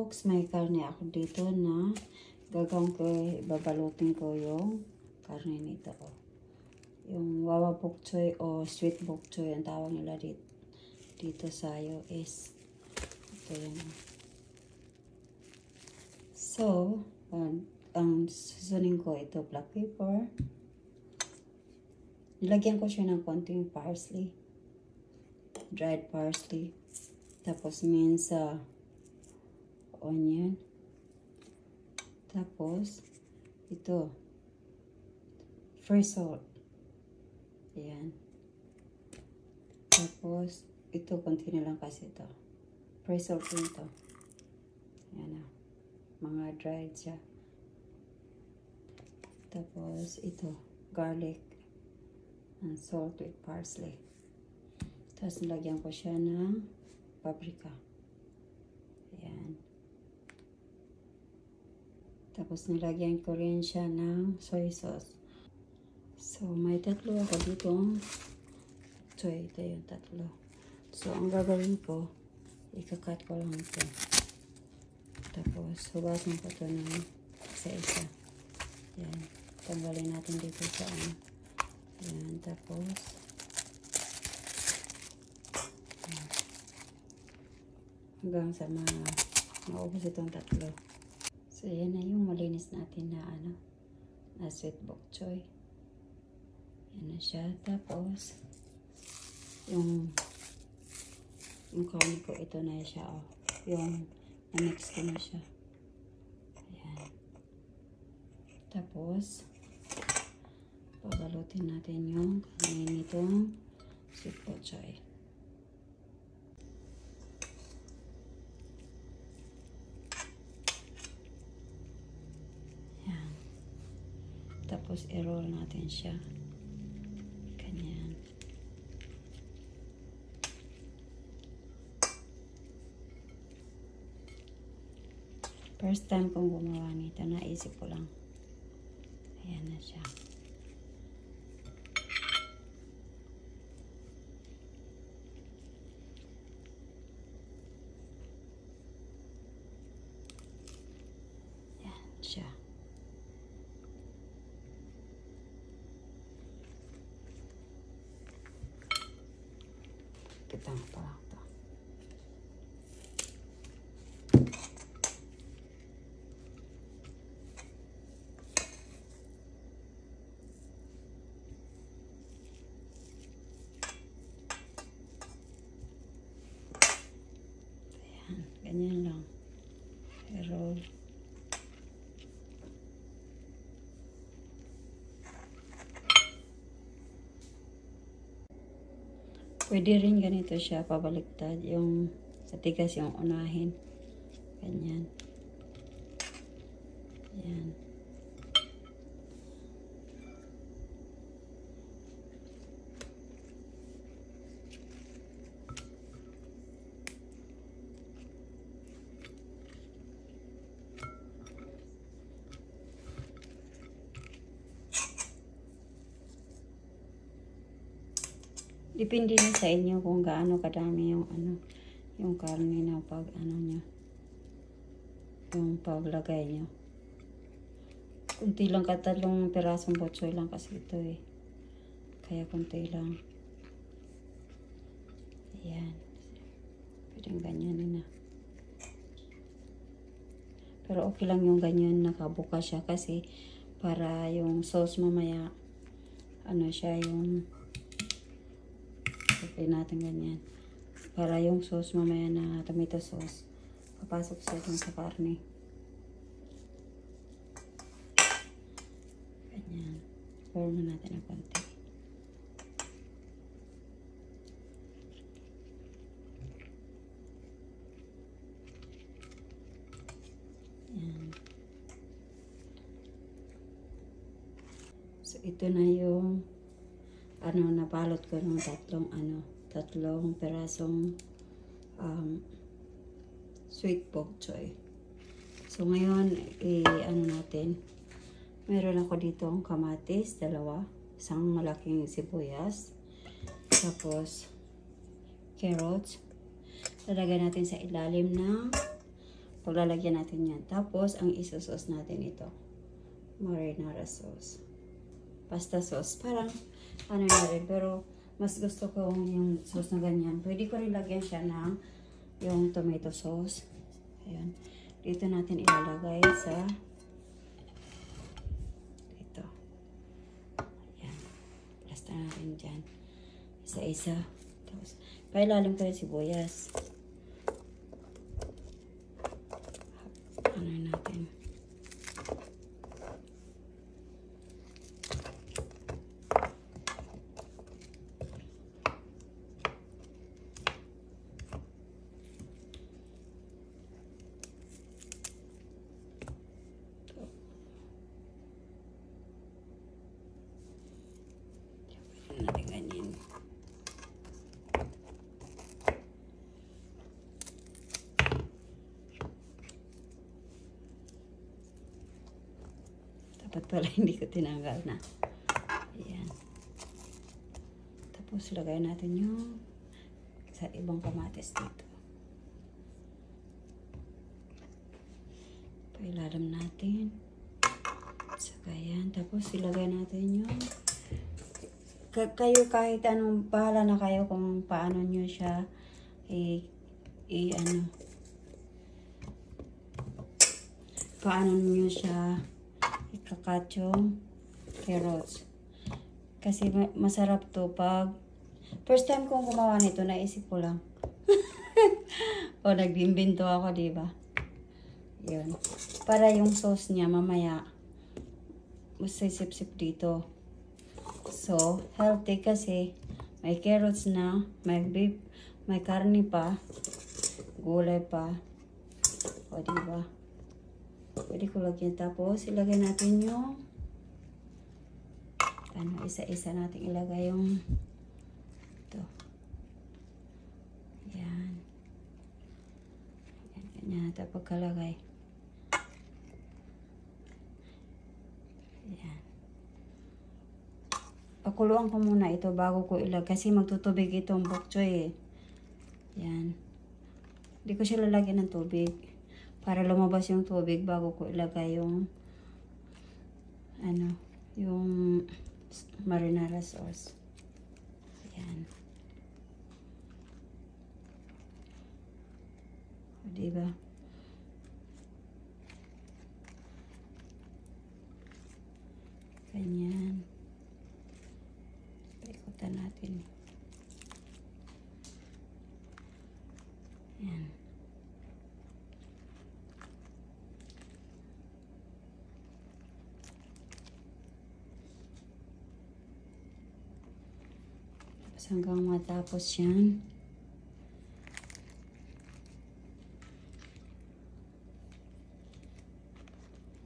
folks, may karne ako dito na gagawin ko, babalutin ko yung karne nito. Yung wawa bok choy o sweet bok choy ang tawag nila dito sa US. Ito yan. So, ang susunin ko ito, black pepper. Nilagyan ko siya ng konting parsley. Dried parsley. Tapos minsa onion. Tapos ito fresh salt. Ayan. Tapos ito konti na lang kasi ito. Fresh salt din ito. Ayan na. Mga dried siya. Tapos ito garlic and salt with parsley. Tapos nilagyan ko siya ng paprika. Ayan. Tapos nilagyan ko rin siya ng soy sauce. So, may tatlo ako dito. So, ito yung tatlo. So, ang gagawin ko, ikakat ko lang ito. Tapos, hugasan ko ito ng isa-isa. Ayan. Tanggalin natin dito sa ano. Ayan. Tapos, hanggang sa maubos itong tatlo. So, yan na yung malinis natin na ano, na sweet bok choy. Yan na siya. Tapos, yung karne ko, ito na siya, oh. Yung na-mix ko na siya. Ayan. Tapos, pabalutin natin yung karne nitong sweet bok choy. Tapos, i-roll natin siya. Ganyan. First time kong gumawa nito, naisip ko lang. Ayan na siya. Ayan siya. Kita nga pala ito. Ayan, ganyan lang. I-roll. Pwede rin ganito siya, pabaliktad. Yung sa tigas yung unahin. Ganyan. Ayan. Depende na sa inyo kung gaano kadami yung ano, yung karne na pag ano nyo, yung paglagay nyo. Kunti lang, katatlong pirasong botsoy lang kasi ito eh. Kaya kunti lang. Ayan. Pwedeng ganyan na. Pero okay lang yung ganyan, nakabuka siya kasi para yung sauce mamaya, ano siya yung okay natin ganyan. Para yung sauce mamaya na tomato sauce, papasok siya dun sa karne. Ganyan. Pour na natin ang konti. Yan. So, ito na yung ano, nabalot ko ng tatlong pirasong sweet bok choy. So, ngayon, ano natin, meron ako dito ang kamatis, isang malaking sibuyas, tapos carrots. Lalagay natin sa ilalim ng Paglalagyan natin yan. Tapos, ang isosos natin ito. Marinara sauce. Pasta sauce. Parang, ano na rin. Pero, mas gusto ko yung sauce na ganyan. Pwede ko rin lagyan siya ng yung tomato sauce. Ayan. Dito natin ilalagay sa dito. Ayan. Plasta natin dyan. Isa-isa. Tapos, pailalim ko yung sibuyas. Ano natin. Dapat pala hindi ko tinanggal na. Ayan. Tapos lagay natin yung sa ibang kamatis dito. Pailalim natin. Saka yan. Tapos ilagay natin yung kayo kahit anong bahala na kayo kung paano nyo siya paano nyo siya ikakat yung carrots. Kasi masarap to pag first time kong gumawa nito, naisip ko lang. O nag-imbento ako, diba? Yun. Para yung sauce niya mamaya masisip-sip dito. So, healthy kasi may carrots na, may beef, may karne pa, gulay pa. O, diba? Pwede ko lagyan. Tapos, ilagay natin yung isa-isa natin ilagay yung ito. Yan. Yan, ganyan. Tapos, pagkalagay. Yan. Pakuluan ko muna ito bago ko ilagay. Kasi magtutubig itong bok choy eh. Yan. Hindi ko siya lalagyan ng tubig. Para lumabas yung tubig bago ko ilagay yung yung marinara sauce. Yan. O, diba? Ganyan. Paikutan natin. Yan. Tapos hanggang matapos yan.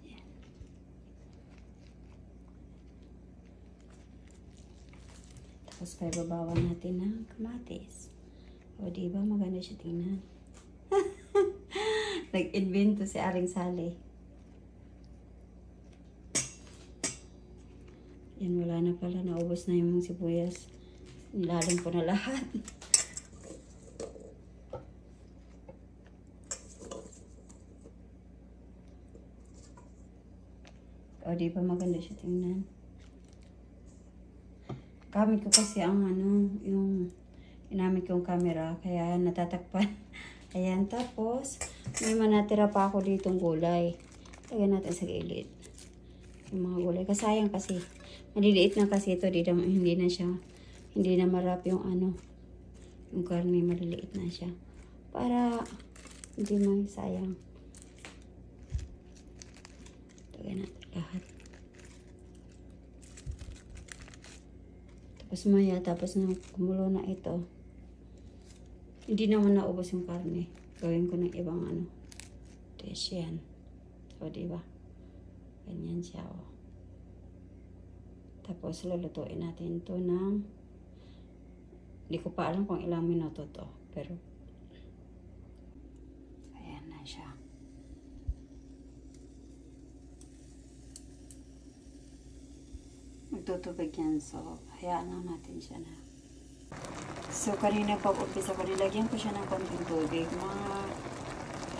Yan. Tapos paibabawan natin ng kamatis. O, diba? Maganda siya tingnan. Nag-invento si Aring Sally. Yan, wala na pala. Naubos na yung sibuyas. Nilalim ko na lahat. O, diba? Maganda siya tingnan. Gamit ko kasi ang yung ginamit kong camera, kaya natatakpan. Ayan, tapos may manatira pa ako ditong gulay. Lagyan natin sa gilid yung mga gulay. Kasayang kasi maliliit na kasi ito, hindi na marap yung yung karne, maliliit na siya. Para hindi masayang. Lagyan natin lahat. Tapos na kumulo na ito. Hindi naman naubos yung karne. Gawin ko ng ibang dish yan. So, diba? Ganyan siya, oh. Tapos, lulutuin natin ito ng hindi ko pa alam kung ilang minuto to. Pero, ayan na siya. Magtutubig yan. So, hayaan lang natin siya na. So, kanina pag-umpisa ko, nilagyan ko siya ng konting tubig. Mga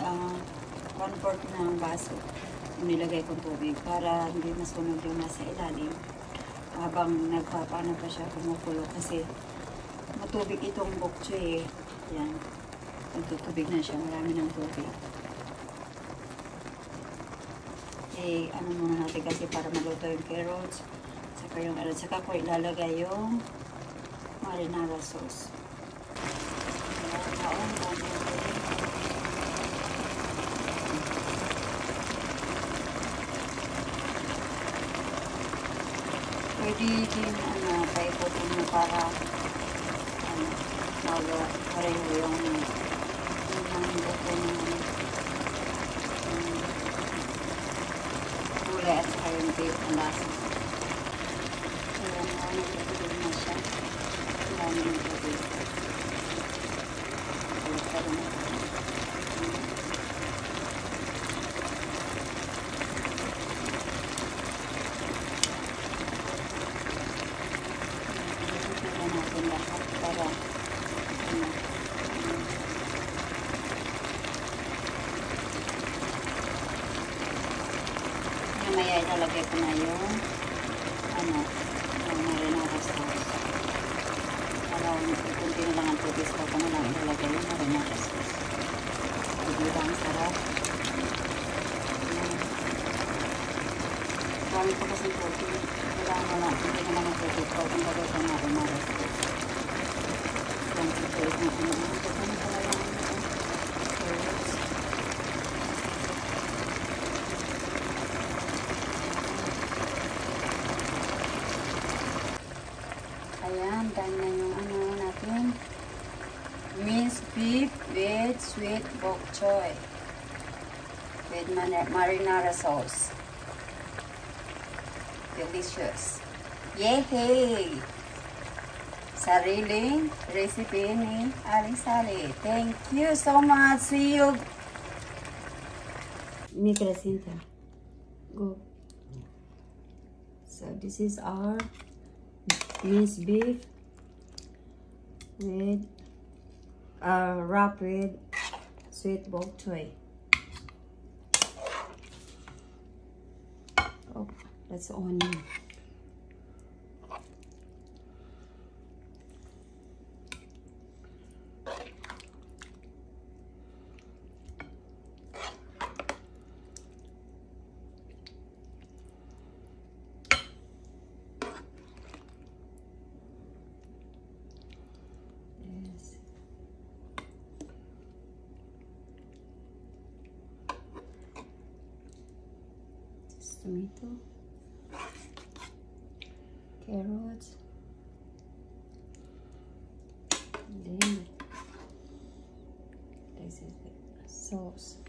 1 1/4 na baso nilagay kong tubig para hindi masunog yung nasa ilalim habang nagpapaano pa siya kumukulo kasi matubig itong bok choy eh. Yan. Nagtutubig na siya. Marami ng tubig. Eh, ano muna natin kasi para maluto yung carrots. Saka yung alad. Saka ko ilalagay yung marinara sauce. Pwede din paiputin mo para pareho yung luto ng gulay at saka yung beef na lasa. Kaya nagtutulog na siya. Wala na yung tubig. Natin lahat para mamaya ilalagay ko na yung yung marinara sauce. Para kunti na lang ang tubig ko na lang ilalagay yung marinara sauce. Hindi lang sarap. Marami ko kasi tubig. Kailangan na hindi na lang ang tubig ko kung bagay ko marinara sauce. Yung tubig na ayan, done na yung natin. Minced beef with sweet bok choy with marinara sauce. Delicious. Yay! Sariling recipe ni Aling Sally. Thank you so much. See you. Micra Cinta. Go. So this is our minced beef with wrapped with sweet bok choy. Oh, that's onion. Tomato, carrots, and then this is the sauce.